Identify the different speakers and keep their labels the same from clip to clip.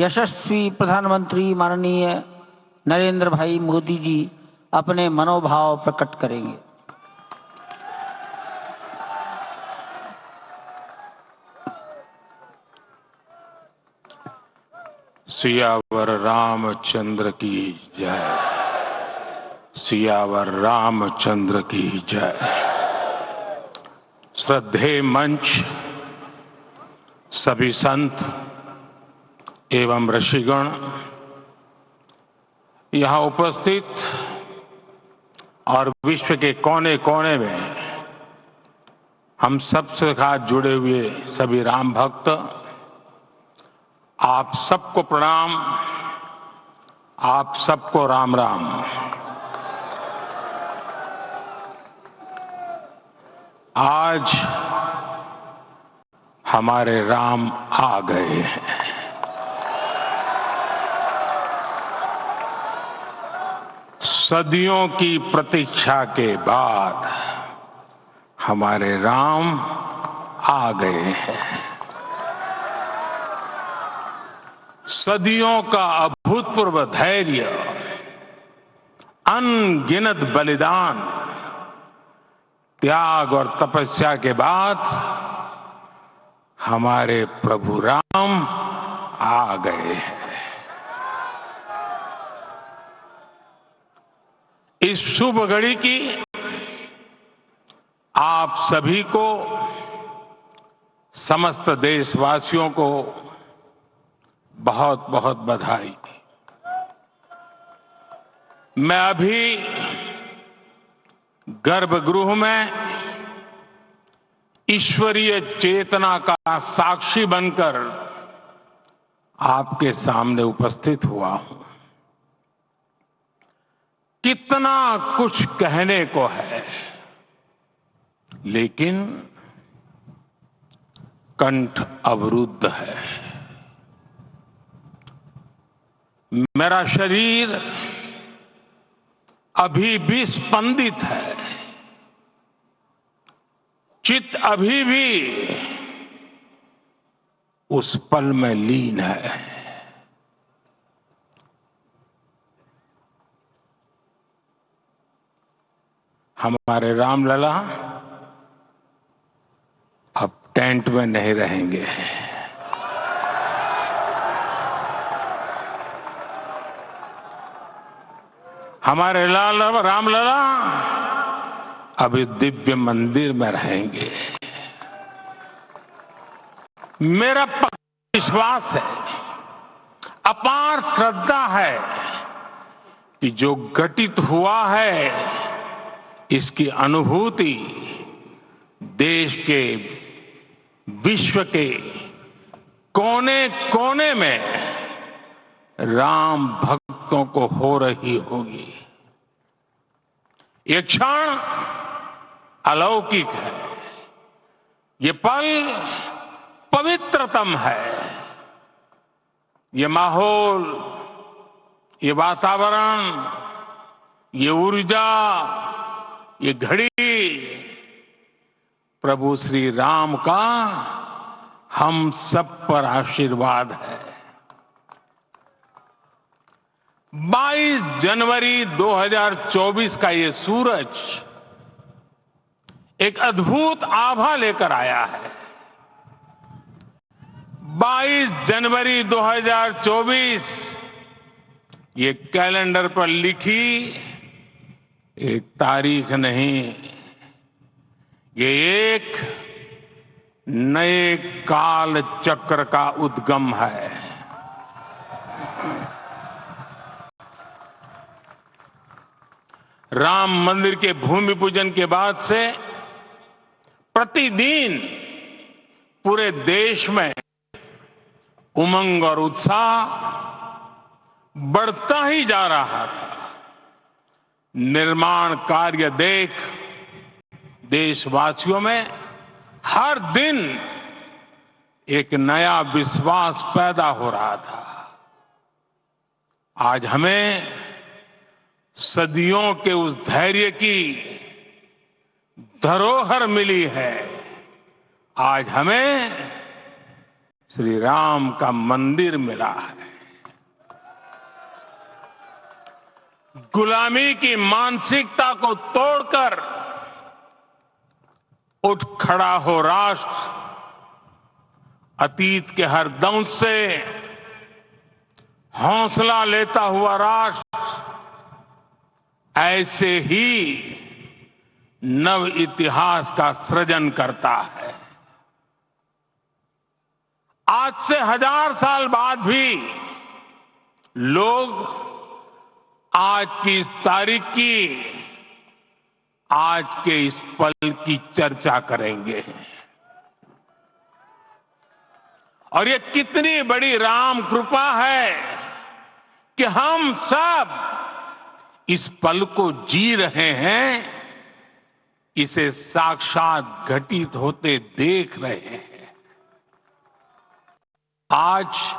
Speaker 1: यशस्वी प्रधानमंत्री माननीय नरेंद्र भाई मोदी जी अपने मनोभाव प्रकट करेंगे।
Speaker 2: सियावर रामचंद्र की जय। सियावर रामचंद्र की जय। श्रद्धेय मंच, सभी संत एवं ऋषिगण, यहाँ उपस्थित और विश्व के कोने कोने में हम सबसे साथ जुड़े हुए सभी राम भक्त, आप सबको प्रणाम, आप सबको राम राम। आज हमारे राम आ गए हैं। सदियों की प्रतीक्षा के बाद हमारे राम आ गए हैं। सदियों का अभूतपूर्व धैर्य, अनगिनत बलिदान, त्याग और तपस्या के बाद हमारे प्रभु राम आ गए हैं। इस शुभ घड़ी की आप सभी को, समस्त देशवासियों को बहुत बहुत बधाई। मैं अभी गर्भगृह में ईश्वरीय चेतना का साक्षी बनकर आपके सामने उपस्थित हुआ हूं। कितना कुछ कहने को है, लेकिन कंठ अवरुद्ध है। मेरा शरीर अभी भी स्पंदित है, चित्त अभी भी उस पल में लीन है। हमारे रामलला अब टेंट में नहीं रहेंगे। हमारे रामलला अब इस दिव्य मंदिर में रहेंगे। मेरा पक्का विश्वास है, अपार श्रद्धा है कि जो घटित हुआ है, इसकी अनुभूति देश के, विश्व के कोने कोने में राम भक्तों को हो रही होगी। ये क्षण अलौकिक है, ये पल पवित्रतम है। ये माहौल, ये वातावरण, ये ऊर्जा, ये घड़ी प्रभु श्री राम का हम सब पर आशीर्वाद है। 22 जनवरी 2024 का ये सूरज एक अद्भुत आभा लेकर आया है। 22 जनवरी 2024 ये कैलेंडर पर लिखी एक तारीख नहीं, ये एक नए काल चक्र का उद्गम है। राम मंदिर के भूमि पूजन के बाद से प्रतिदिन पूरे देश में उमंग और उत्साह बढ़ता ही जा रहा था। निर्माण कार्य देख देशवासियों में हर दिन एक नया विश्वास पैदा हो रहा था। आज हमें सदियों के उस धैर्य की धरोहर मिली है। आज हमें श्री राम का मंदिर मिला है। गुलामी की मानसिकता को तोड़कर उठ खड़ा हो राष्ट्र, अतीत के हर दंश से हौसला लेता हुआ राष्ट्र ऐसे ही नव इतिहास का सृजन करता है। आज से 1000 साल बाद भी लोग आज की इस तारीख की, आज के इस पल की चर्चा करेंगे। और ये कितनी बड़ी राम कृपा है कि हम सब इस पल को जी रहे हैं, इसे साक्षात घटित होते देख रहे हैं। आज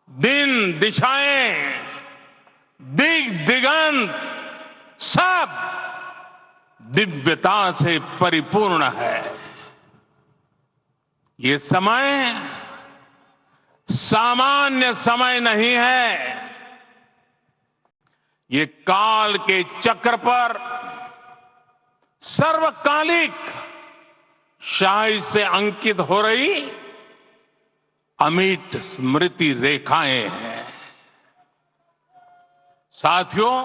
Speaker 2: दिन दिशाएं, दिग दिगंत सब दिव्यता से परिपूर्ण है। ये समय सामान्य समय नहीं है। ये काल के चक्र पर सर्वकालिक शाही से अंकित हो रही अमिट स्मृति रेखाएं हैं। साथियों,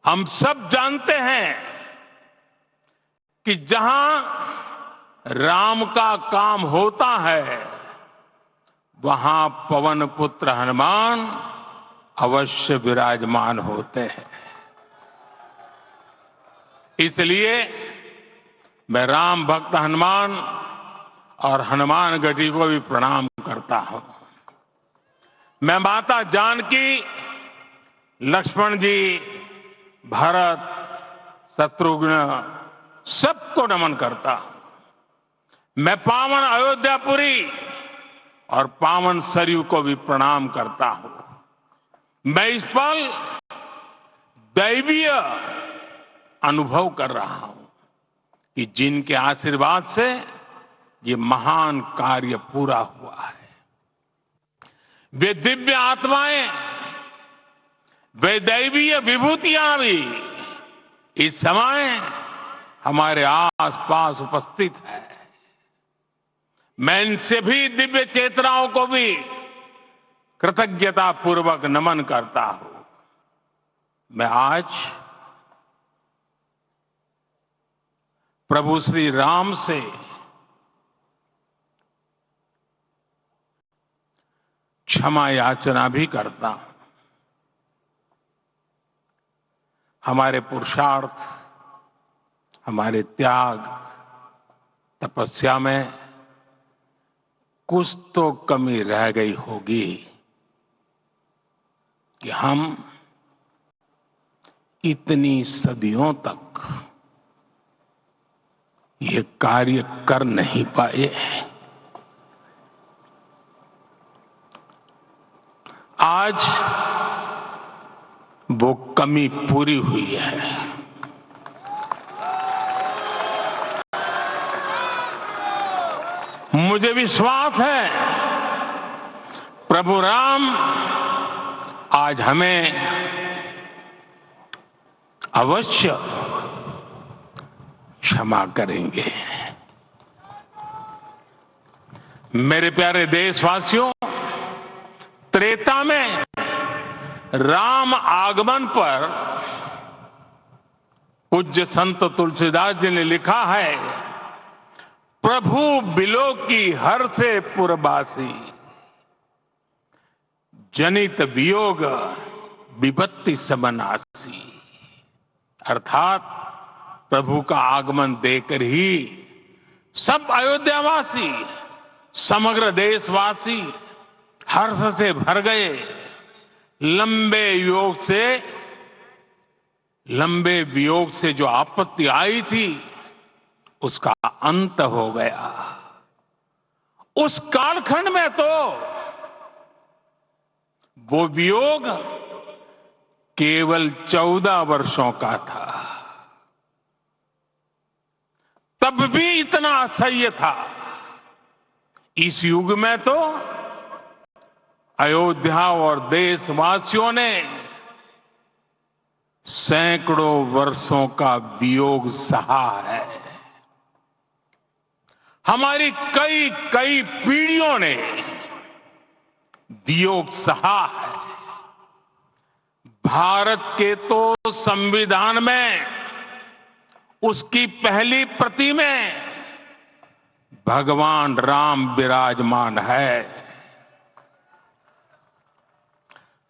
Speaker 2: हम सब जानते हैं कि जहां राम का काम होता है, वहां पवन पुत्र हनुमान अवश्य विराजमान होते हैं। इसलिए मैं राम भक्त हनुमान और हनुमान गढ़ी को भी प्रणाम करता हूं। मैं माता जानकी, लक्ष्मण जी, भरत, शत्रुघ्न सबको नमन करता हूं। मैं पावन अयोध्यापुरी और पावन सरयू को भी प्रणाम करता हूं। मैं इस पल दैवीय अनुभव कर रहा हूं कि जिनके आशीर्वाद से ये महान कार्य पूरा हुआ है। वे दिव्य आत्माएं, वे दैवीय विभूतियां भी इस समय हमारे आसपास उपस्थित है। मैं इनसे भी दिव्य चेतनाओं को भी कृतज्ञता पूर्वक नमन करता हूं। मैं आज प्रभु श्री राम से क्षमा याचना भी करता हूं। हमारे पुरुषार्थ, हमारे त्याग, तपस्या में कुछ तो कमी रह गई होगी कि हम इतनी सदियों तक ये कार्य कर नहीं पाए। आज वो कमी पूरी हुई है। मुझे विश्वास है प्रभु राम आज हमें अवश्य क्षमा करेंगे। मेरे प्यारे देशवासियों, त्रेता में राम आगमन पर पूज्य संत तुलसीदास जी ने लिखा है, प्रभु बिलो की हर से पुरबासी, जनित वियोग विपत्ति समनासी। अर्थात प्रभु का आगमन देकर ही सब अयोध्यावासी, समग्र देशवासी हर्ष से भर गए। लंबे वियोग से जो आपत्ति आई थी, उसका अंत हो गया। उस कालखंड में तो वो वियोग केवल 14 वर्षों का था, तब भी इतना असह्य था। इस युग में तो अयोध्या और देशवासियों ने सैकड़ों वर्षों का वियोग सहा है। हमारी कई कई पीढ़ियों ने वियोग सहा है। भारत के तो संविधान में उसकी पहली प्रति में भगवान राम विराजमान है।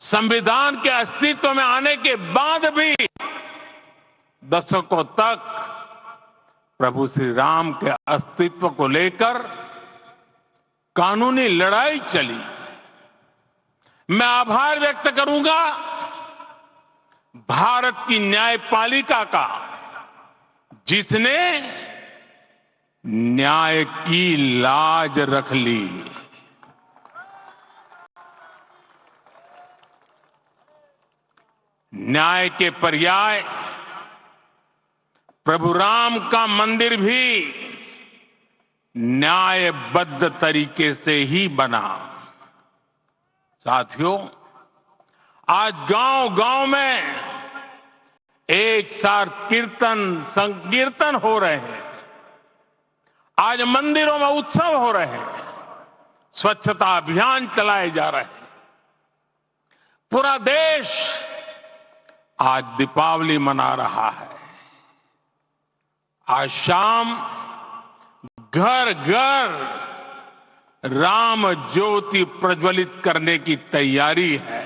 Speaker 2: संविधान के अस्तित्व में आने के बाद भी दशकों तक प्रभु श्री राम के अस्तित्व को लेकर कानूनी लड़ाई चली। मैं आभार व्यक्त करूंगा भारत की न्यायपालिका का, जिसने न्याय की लाज रख ली। न्याय के पर्याय प्रभु राम का मंदिर भी न्यायबद्ध तरीके से ही बना। साथियों, आज गांव-गांव में एक साथ कीर्तन संकीर्तन हो रहे हैं। आज मंदिरों में उत्सव हो रहे हैं। स्वच्छता अभियान चलाए जा रहे हैं। पूरा देश आज दीपावली मना रहा है। आज शाम घर घर राम ज्योति प्रज्वलित करने की तैयारी है।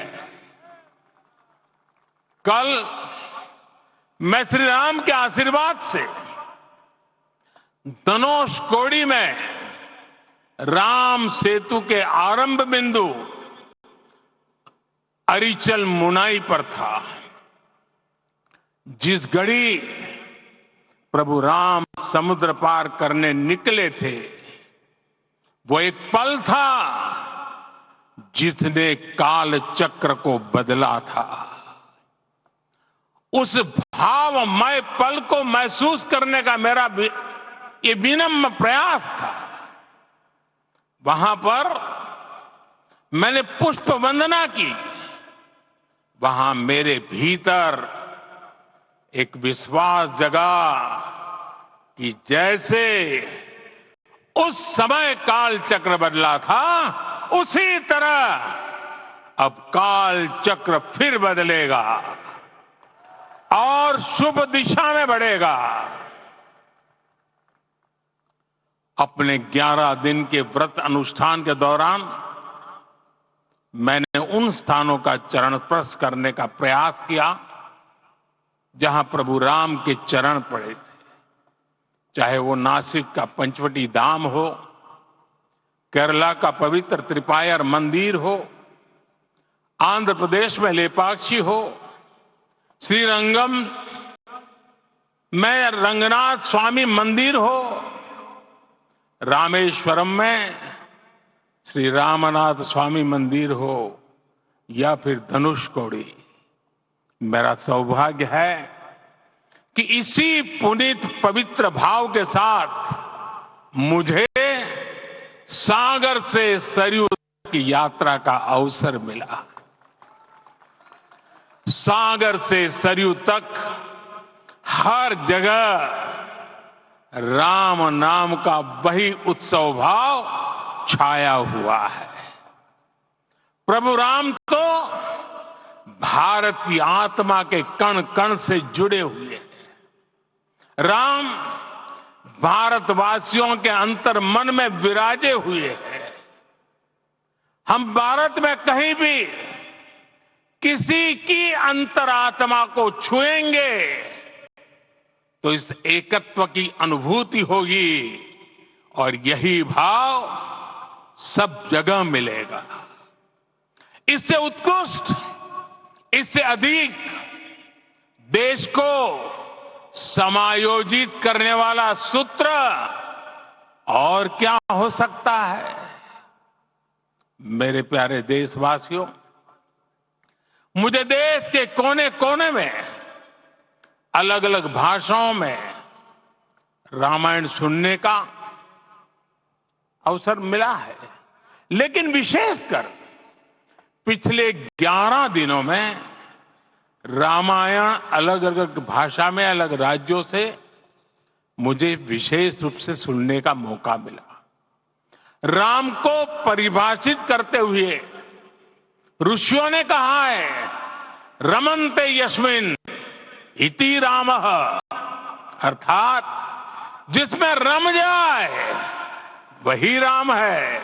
Speaker 2: कल मैं श्री राम के आशीर्वाद से धनुषकोडी में राम सेतु के आरंभ बिंदु अरिचल मुनाई पर था। जिस घड़ी प्रभु राम समुद्र पार करने निकले थे, वो एक पल था जिसने काल चक्र को बदला था। उस भावमय पल को महसूस करने का मेरा ये विनम्र प्रयास था। वहां पर मैंने पुष्प वंदना की। वहां मेरे भीतर एक विश्वास जगा कि जैसे उस समय काल चक्र बदला था, उसी तरह अब काल चक्र फिर बदलेगा और शुभ दिशा में बढ़ेगा। अपने 11 दिन के व्रत अनुष्ठान के दौरान मैंने उन स्थानों का चरण स्पर्श करने का प्रयास किया जहां प्रभु राम के चरण पड़े थे। चाहे वो नासिक का पंचवटी धाम हो, केरला का पवित्र त्रिपायर मंदिर हो, आंध्र प्रदेश में लेपाक्षी हो, श्रीरंगम में रंगनाथ स्वामी मंदिर हो, रामेश्वरम में श्री रामनाथ स्वामी मंदिर हो, या फिर धनुषकोडी। मेरा सौभाग्य है कि इसी पुनीत पवित्र भाव के साथ मुझे सागर से सरयू की यात्रा का अवसर मिला। सागर से सरयू तक हर जगह राम नाम का वही उत्सव भाव छाया हुआ है। प्रभु राम तो भारत की आत्मा के कण कण से जुड़े हुए हैं। राम भारतवासियों के अंतर मन में विराजे हुए हैं। हम भारत में कहीं भी किसी की अंतरात्मा को छुएंगे तो इस एकत्व की अनुभूति होगी और यही भाव सब जगह मिलेगा। इससे उत्कृष्ट, इससे अधिक देश को समायोजित करने वाला सूत्र और क्या हो सकता है। मेरे प्यारे देशवासियों, मुझे देश के कोने कोने में अलग अलग भाषाओं में रामायण सुनने का अवसर मिला है, लेकिन विशेषकर पिछले 11 दिनों में रामायण अलग अलग भाषा में अलग राज्यों से मुझे विशेष रूप से सुनने का मौका मिला। राम को परिभाषित करते हुए ऋषियों ने कहा है, रमन्ते यस्मिन् इति रामः, अर्थात जिसमें रम जाए वही राम है।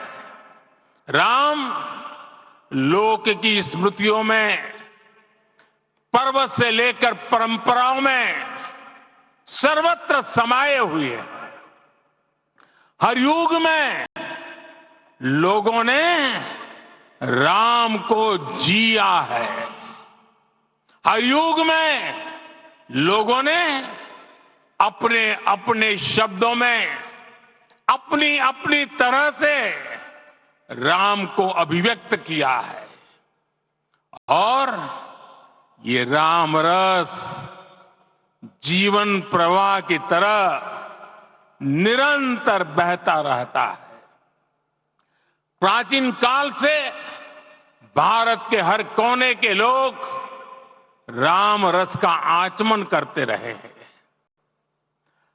Speaker 2: राम लोक की स्मृतियों में, पर्वत से लेकर परंपराओं में सर्वत्र समाये हुए हैं। हर युग में लोगों ने राम को जिया है। हर युग में लोगों ने अपने अपने शब्दों में अपनी अपनी तरह से राम को अभिव्यक्त किया है। और ये राम रस जीवन प्रवाह की तरह निरंतर बहता रहता है। प्राचीन काल से भारत के हर कोने के लोग राम रस का आचमन करते रहे हैं।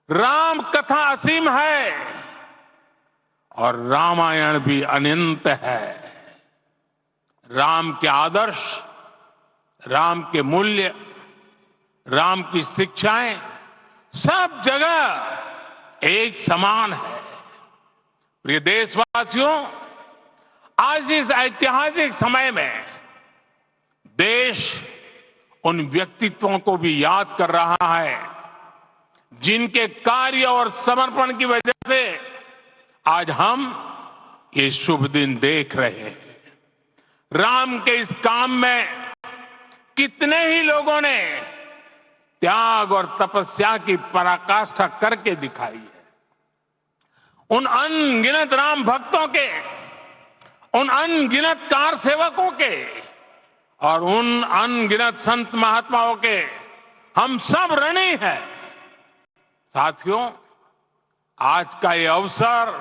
Speaker 2: राम कथा असीम है और रामायण भी अनंत है। राम के आदर्श, राम के मूल्य, राम की शिक्षाएं सब जगह एक समान है। प्रिय देशवासियों, आज इस ऐतिहासिक समय में देश उन व्यक्तित्वों को भी याद कर रहा है जिनके कार्य और समर्पण की वजह से आज हम ये शुभ दिन देख रहे हैं। राम के इस काम में कितने ही लोगों ने त्याग और तपस्या की पराकाष्ठा करके दिखाई है। उन अनगिनत राम भक्तों के, उन अनगिनत कार सेवकों के और उन अनगिनत संत महात्माओं के हम सब ऋणी हैं। साथियों, आज का ये अवसर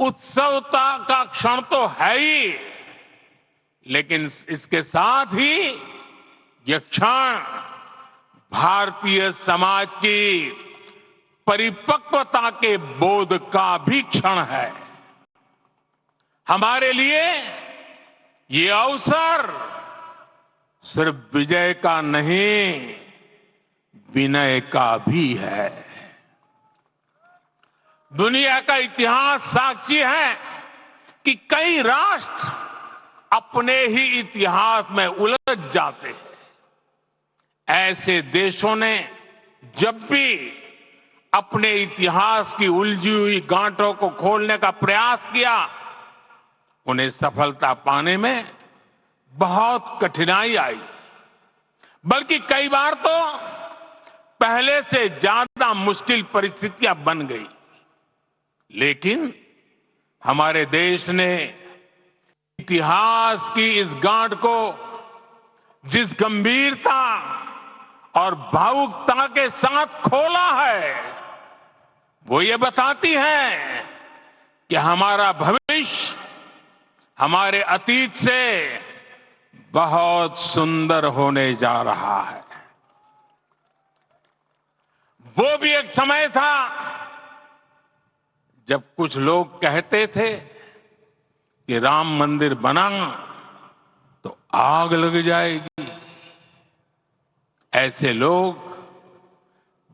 Speaker 2: उत्सवता का क्षण तो है ही, लेकिन इसके साथ ही यह क्षण भारतीय समाज की परिपक्वता के बोध का भी क्षण है। हमारे लिए ये अवसर सिर्फ विजय का नहीं, विनय का भी है। दुनिया का इतिहास साक्षी है कि कई राष्ट्र अपने ही इतिहास में उलझ जाते हैं। ऐसे देशों ने जब भी अपने इतिहास की उलझी हुई गांठों को खोलने का प्रयास किया, उन्हें सफलता पाने में बहुत कठिनाई आई, बल्कि कई बार तो पहले से ज्यादा मुश्किल परिस्थितियां बन गई। लेकिन हमारे देश ने इतिहास की इस गांठ को जिस गंभीरता और भावुकता के साथ खोला है, वो ये बताती है कि हमारा भविष्य हमारे अतीत से बहुत सुंदर होने जा रहा है। वो भी एक समय था जब कुछ लोग कहते थे कि राम मंदिर बना तो आग लग जाएगी। ऐसे लोग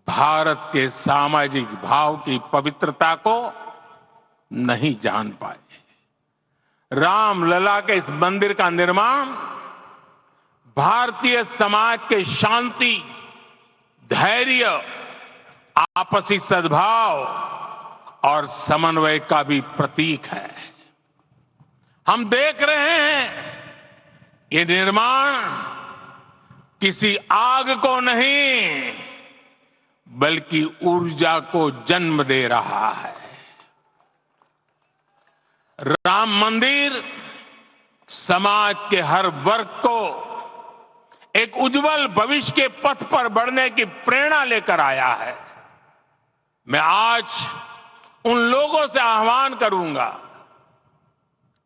Speaker 2: भारत के सामाजिक भाव की पवित्रता को नहीं जान पाए। रामलला के इस मंदिर का निर्माण भारतीय समाज के शांति, धैर्य, आपसी सद्भाव और समन्वय का भी प्रतीक है। हम देख रहे हैं ये निर्माण किसी आग को नहीं, बल्कि ऊर्जा को जन्म दे रहा है। राम मंदिर समाज के हर वर्ग को एक उज्जवल भविष्य के पथ पर बढ़ने की प्रेरणा लेकर आया है। मैं आज उन लोगों से आह्वान करूंगा,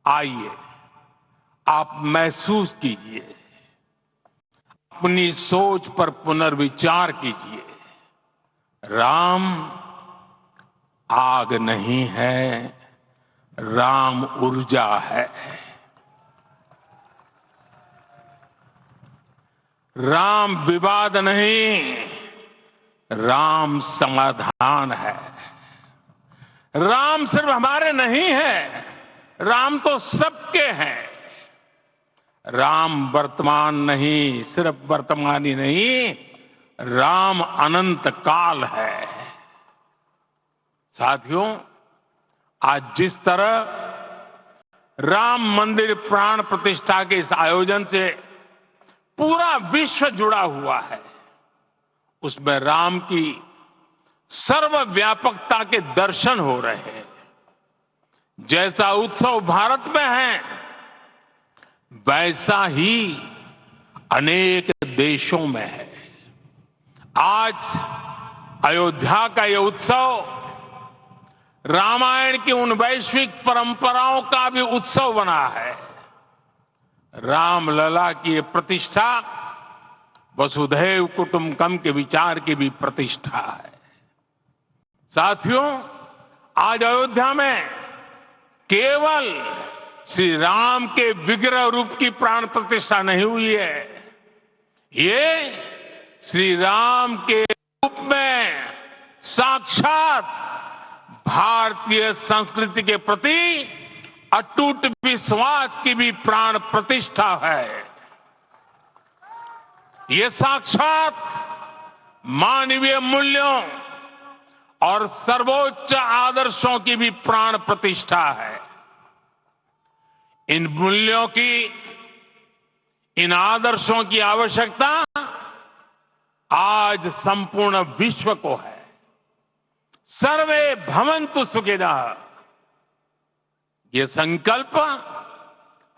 Speaker 2: आइए आप महसूस कीजिए, अपनी सोच पर पुनर्विचार कीजिए। राम आग नहीं है, राम ऊर्जा है। राम विवाद नहीं, राम समाधान है। राम सिर्फ हमारे नहीं है, राम तो सबके हैं। राम वर्तमान नहीं, सिर्फ वर्तमान ही नहीं, राम अनंत काल है। साथियों, आज जिस तरह राम मंदिर प्राण प्रतिष्ठा के इस आयोजन से पूरा विश्व जुड़ा हुआ है, उसमें राम की सर्वव्यापकता के दर्शन हो रहे हैं। जैसा उत्सव भारत में है, वैसा ही अनेक देशों में है। आज अयोध्या का यह उत्सव रामायण की उन वैश्विक परंपराओं का भी उत्सव बना है। रामलला की ये प्रतिष्ठा वसुधैव कुटुंबकम के विचार की भी प्रतिष्ठा है। साथियों, आज अयोध्या में केवल श्री राम के विग्रह रूप की प्राण प्रतिष्ठा नहीं हुई है, ये श्री राम के रूप में साक्षात भारतीय संस्कृति के प्रति अटूट विश्वास की भी प्राण प्रतिष्ठा है। ये साक्षात मानवीय मूल्यों और सर्वोच्च आदर्शों की भी प्राण प्रतिष्ठा है। इन मूल्यों की, इन आदर्शों की आवश्यकता आज संपूर्ण विश्व को है। सर्वे भवन्तु सुखिनः, ये संकल्प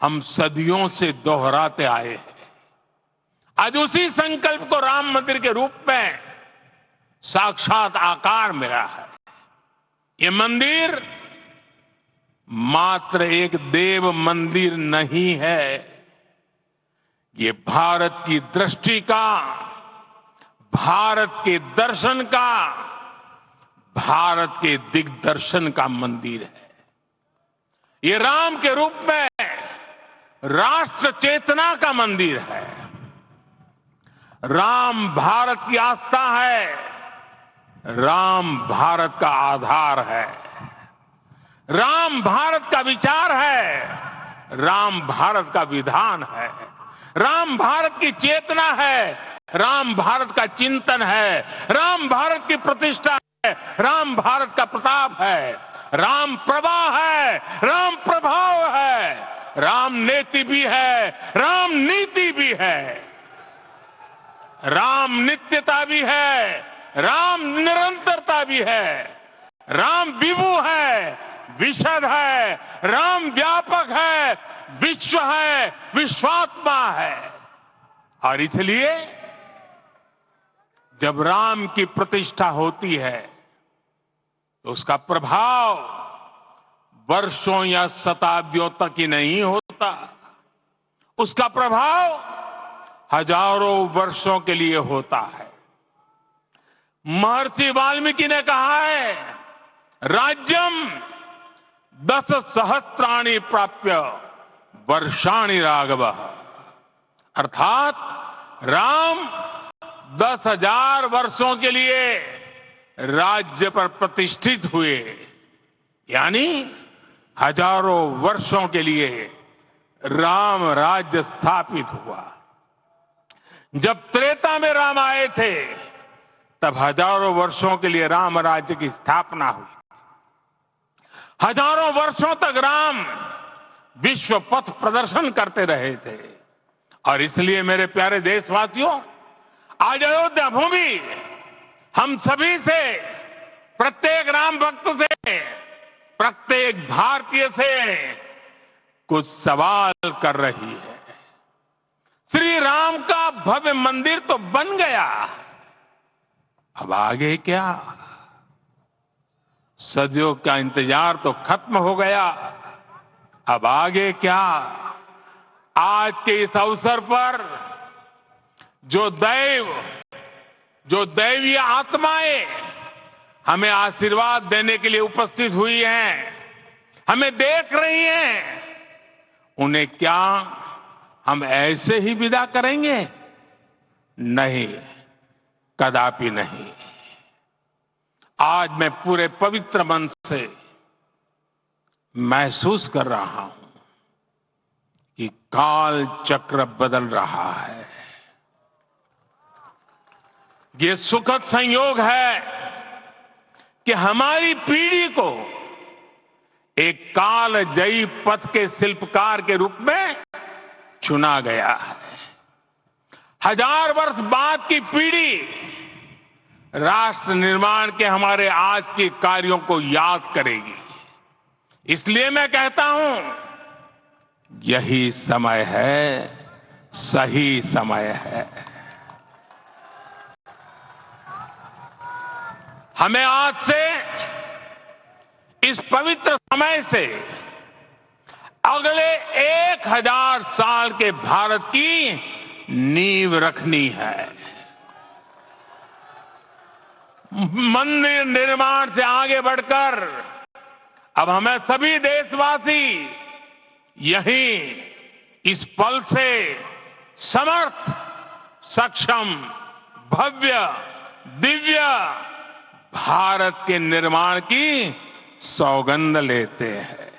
Speaker 2: हम सदियों से दोहराते आए हैं। आज उसी संकल्प को राम मंदिर के रूप में साक्षात आकार मिला है। ये मंदिर मात्र एक देव मंदिर नहीं है, ये भारत की दृष्टि का, भारत के दर्शन का, भारत के दिग्दर्शन का मंदिर है। ये राम के रूप में राष्ट्र चेतना का मंदिर है। राम भारत की आस्था है, राम भारत का आधार है, राम भारत का विचार है, राम भारत का विधान है, राम भारत की चेतना है, राम भारत का चिंतन है, राम भारत की प्रतिष्ठा है, राम भारत का प्रताप है, राम प्रवाह है, राम प्रभाव है, राम नेति भी है, राम नीति भी है, राम नित्यता भी है, राम निरंतरता भी है, राम विभु है, विशद है, राम व्यापक है, विश्व है, विश्वात्मा है। और इसलिए जब राम की प्रतिष्ठा होती है तो उसका प्रभाव वर्षों या शताब्दियों तक ही नहीं होता, उसका प्रभाव हजारों वर्षों के लिए होता है। महर्षि वाल्मीकि ने कहा है, राज्यम 10 सहस्त्राणि प्राप्य वर्षाणि राघव, अर्थात राम 10,000 वर्षों के लिए राज्य पर प्रतिष्ठित हुए, यानी हजारों वर्षों के लिए राम राज्य स्थापित हुआ। जब त्रेता में राम आए थे तब हजारों वर्षों के लिए राम राज्य की स्थापना हुई। हजारों वर्षों तक राम विश्व पथ प्रदर्शन करते रहे थे। और इसलिए मेरे प्यारे देशवासियों, आज अयोध्या भूमि हम सभी से, प्रत्येक राम भक्त से, प्रत्येक भारतीय से कुछ सवाल कर रही है। श्री राम का भव्य मंदिर तो बन गया, अब आगे क्या? सदियों का इंतजार तो खत्म हो गया, अब आगे क्या? आज के इस अवसर पर जो दैवीय आत्माएं हमें आशीर्वाद देने के लिए उपस्थित हुई हैं, हमें देख रही हैं, उन्हें क्या हम ऐसे ही विदा करेंगे? नहीं, कदापि नहीं। आज मैं पूरे पवित्र मन से महसूस कर रहा हूं कि काल चक्र बदल रहा है। ये सुखद संयोग है कि हमारी पीढ़ी को एक कालजयी पथ के शिल्पकार के रूप में चुना गया है। 1000 वर्ष बाद की पीढ़ी राष्ट्र निर्माण के हमारे आज के कार्यों को याद करेगी। इसलिए मैं कहता हूं, यही समय है, सही समय है। हमें आज से, इस पवित्र समय से अगले 1000 साल के भारत की नींव रखनी है। मंदिर निर्माण से आगे बढ़कर अब हमें सभी देशवासी यही इस पल से समर्थ, सक्षम, भव्य, दिव्य भारत के निर्माण की सौगंध लेते हैं।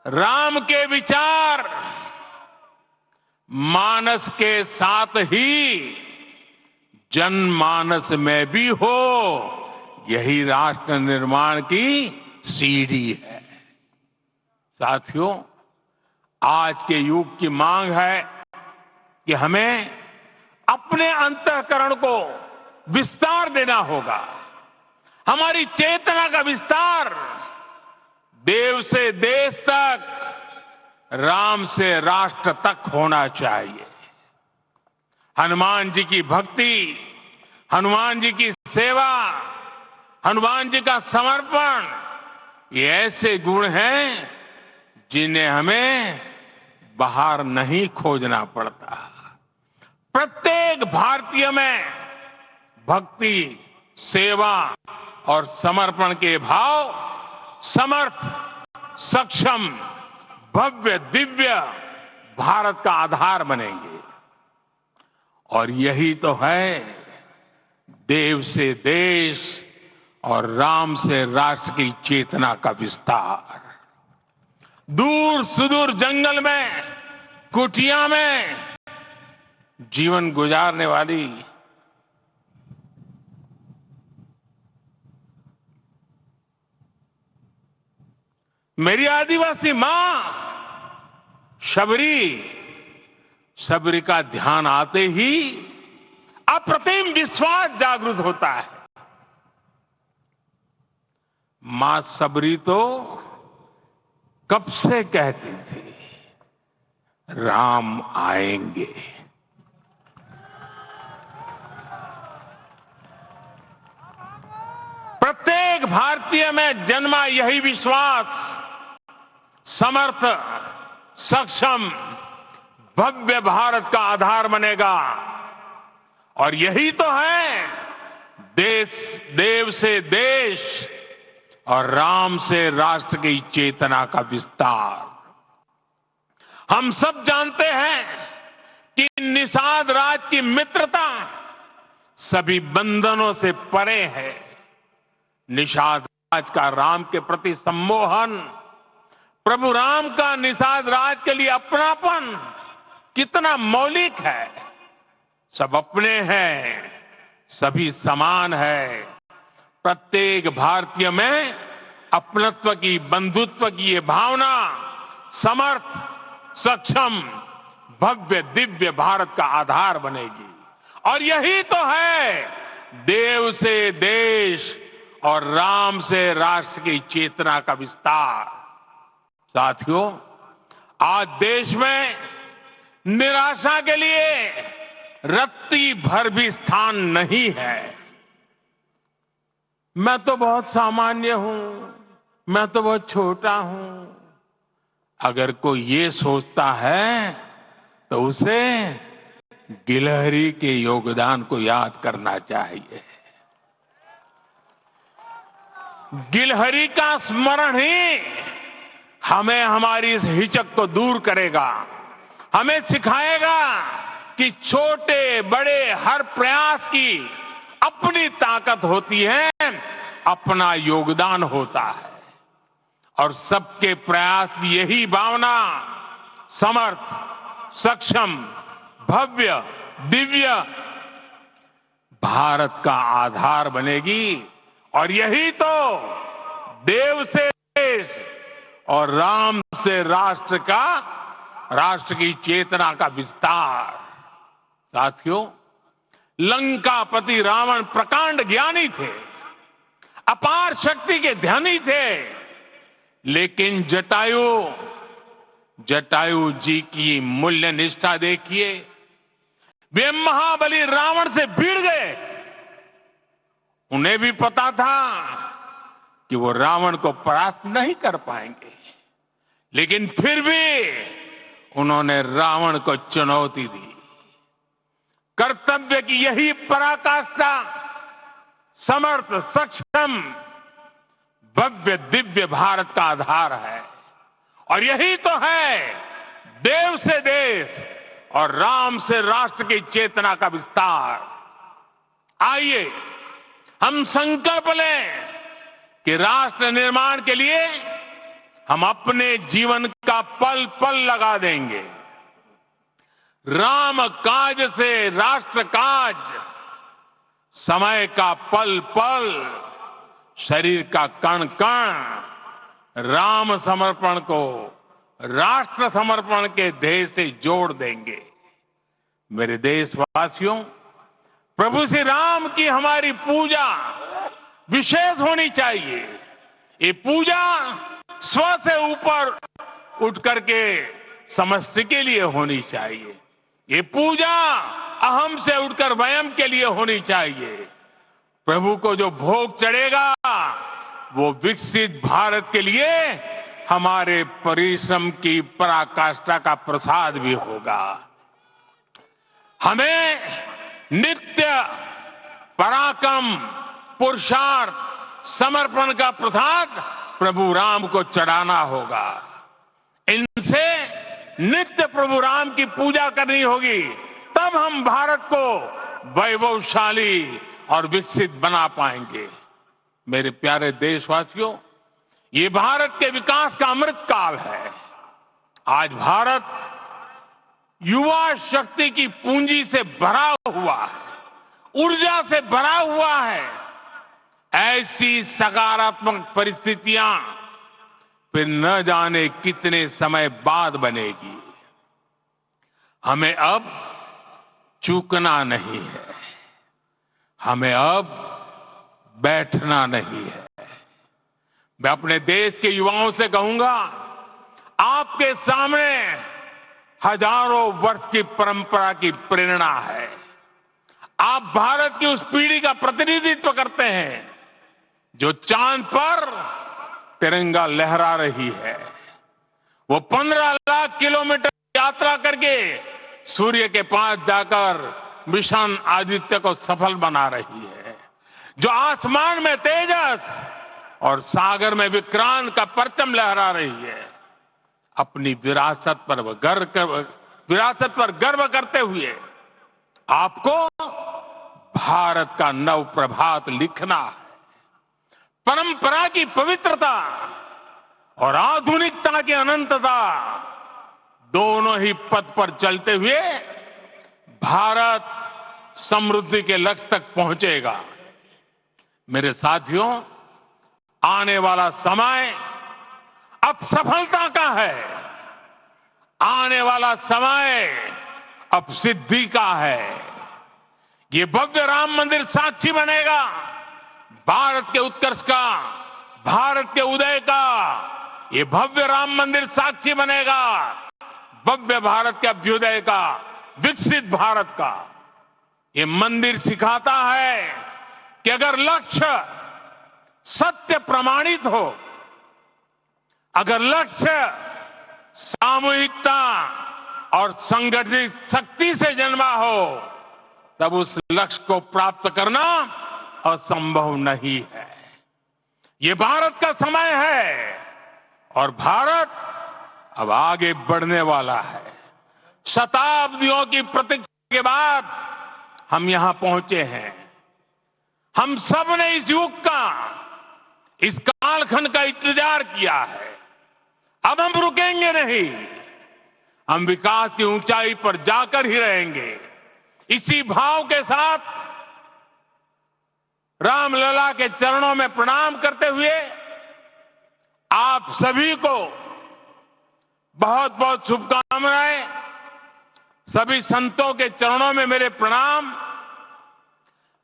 Speaker 2: राम के विचार मानस के साथ ही जनमानस में भी हो, यही राष्ट्र निर्माण की सीढ़ी है। साथियों, आज के युग की मांग है कि हमें अपने अंतःकरण को विस्तार देना होगा। हमारी चेतना का विस्तार देव से देश तक, राम से राष्ट्र तक होना चाहिए। हनुमान जी की भक्ति, हनुमान जी की सेवा, हनुमान जी का समर्पण, ये ऐसे गुण हैं जिन्हें हमें बाहर नहीं खोजना पड़ता। प्रत्येक भारतीय में भक्ति, सेवा और समर्पण के भाव समर्थ, सक्षम, भव्य, दिव्य भारत का आधार बनेंगे। और यही तो है देव से देश और राम से राष्ट्र की चेतना का विस्तार। दूर सुदूर जंगल में, कुटिया में जीवन गुजारने वाली मेरी आदिवासी मां शबरी का ध्यान आते ही अप्रतिम विश्वास जागृत होता है। मां शबरी तो कब से कहती थी, राम आएंगे। प्रत्येक भारतीय में जन्मा यही विश्वास समर्थ, सक्षम, भव्य भारत का आधार बनेगा। और यही तो है देव से देश और राम से राष्ट्र की चेतना का विस्तार। हम सब जानते हैं कि निषाद राज की मित्रता सभी बंधनों से परे है। निषाद राज का राम के प्रति सम्मोहन, प्रभु राम का निषाद राज के लिए अपनापन कितना मौलिक है। सब अपने हैं, सभी समान है। प्रत्येक भारतीय में अपनत्व की, बंधुत्व की ये भावना समर्थ, सक्षम, भव्य, दिव्य भारत का आधार बनेगी। और यही तो है देव से देश और राम से राष्ट्र की चेतना का विस्तार। साथियों, आज देश में निराशा के लिए रत्ती भर भी स्थान नहीं है। मैं तो बहुत सामान्य हूं, मैं तो बहुत छोटा हूं, अगर कोई ये सोचता है तो उसे गिलहरी के योगदान को याद करना चाहिए। गिलहरी का स्मरण ही हमें हमारी इस हिचक को दूर करेगा, हमें सिखाएगा कि छोटे बड़े हर प्रयास की अपनी ताकत होती है, अपना योगदान होता है और सबके प्रयास की यही भावना समर्थ, सक्षम, भव्य, दिव्य भारत का आधार बनेगी। और यही तो देव से देश और राम से राष्ट्र का, राष्ट्र की चेतना का विस्तार। साथियों, लंकापति रावण प्रकांड ज्ञानी थे, अपार शक्ति के धनी थे, लेकिन जटायु जी की मूल्य निष्ठा देखिए, वे महाबली रावण से भिड़ गए। उन्हें भी पता था कि वो रावण को परास्त नहीं कर पाएंगे, लेकिन फिर भी उन्होंने रावण को चुनौती दी। कर्तव्य की यही पराकाष्ठा समर्थ, सक्षम, भव्य, दिव्य भारत का आधार है। और यही तो है देव से देश और राम से राष्ट्र की चेतना का विस्तार। आइए हम संकल्प लें कि राष्ट्र निर्माण के लिए हम अपने जीवन का पल पल लगा देंगे। राम काज से राष्ट्र काज, समय का पल पल, शरीर का कण कण राम समर्पण को राष्ट्र समर्पण के ध्येय से जोड़ देंगे। मेरे देशवासियों, प्रभु श्री राम की हमारी पूजा विशेष होनी चाहिए। ये पूजा स्व से ऊपर उठ करके समष्टि के लिए होनी चाहिए। ये पूजा अहम से उठकर वयम के लिए होनी चाहिए। प्रभु को जो भोग चढ़ेगा वो विकसित भारत के लिए हमारे परिश्रम की पराकाष्ठा का प्रसाद भी होगा। हमें नित्य पराक्रम, पुरुषार्थ, समर्पण का प्रसाद प्रभु राम को चढ़ाना होगा। इनसे नित्य प्रभु राम की पूजा करनी होगी, तब हम भारत को वैभवशाली और विकसित बना पाएंगे। मेरे प्यारे देशवासियों, ये भारत के विकास का अमृत काल है। आज भारत युवा शक्ति की पूंजी से भरा हुआ है, ऊर्जा से भरा हुआ है। ऐसी सकारात्मक परिस्थितियां फिर न जाने कितने समय बाद बनेगी। हमें अब चूकना नहीं है, हमें अब बैठना नहीं है। मैं अपने देश के युवाओं से कहूंगा, आपके सामने हजारों वर्ष की परंपरा की प्रेरणा है। आप भारत की उस पीढ़ी का प्रतिनिधित्व करते हैं जो चांद पर तिरंगा लहरा रही है। वो 15 लाख किलोमीटर यात्रा करके सूर्य के पास जाकर मिशन आदित्य को सफल बना रही है। जो आसमान में तेजस और सागर में विक्रांत का परचम लहरा रही है। अपनी विरासत पर गर्व करते हुए आपको भारत का नव प्रभात लिखना है। परंपरा की पवित्रता और आधुनिकता की अनंतता, दोनों ही पथ पर चलते हुए भारत समृद्धि के लक्ष्य तक पहुंचेगा। मेरे साथियों, आने वाला समय अब सफलता का है। आने वाला समय अब सिद्धि का है। ये भव्य राम मंदिर साक्षी बनेगा भारत के उत्कर्ष का, भारत के उदय का। ये भव्य राम मंदिर साक्षी बनेगा भव्य भारत के अभ्युदय का, विकसित भारत का। ये मंदिर सिखाता है कि अगर लक्ष्य सत्य प्रमाणित हो, अगर लक्ष्य सामूहिकता और संगठित शक्ति से जन्मा हो, तब उस लक्ष्य को प्राप्त करना असंभव नहीं है। ये भारत का समय है और भारत अब आगे बढ़ने वाला है। शताब्दियों की प्रतीक्षा के बाद हम यहां पहुंचे हैं। हम सब ने इस युग का, इस कालखंड का इंतजार किया है। अब हम रुकेंगे नहीं, हम विकास की ऊंचाई पर जाकर ही रहेंगे। इसी भाव के साथ रामलला के चरणों में प्रणाम करते हुए आप सभी को बहुत बहुत शुभकामनाएं। सभी संतों के चरणों में मेरे प्रणाम।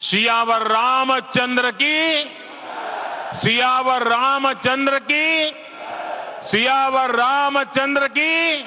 Speaker 2: सियावर रामचंद्र की, सियावर रामचंद्र की, सियावर रामचंद्र की।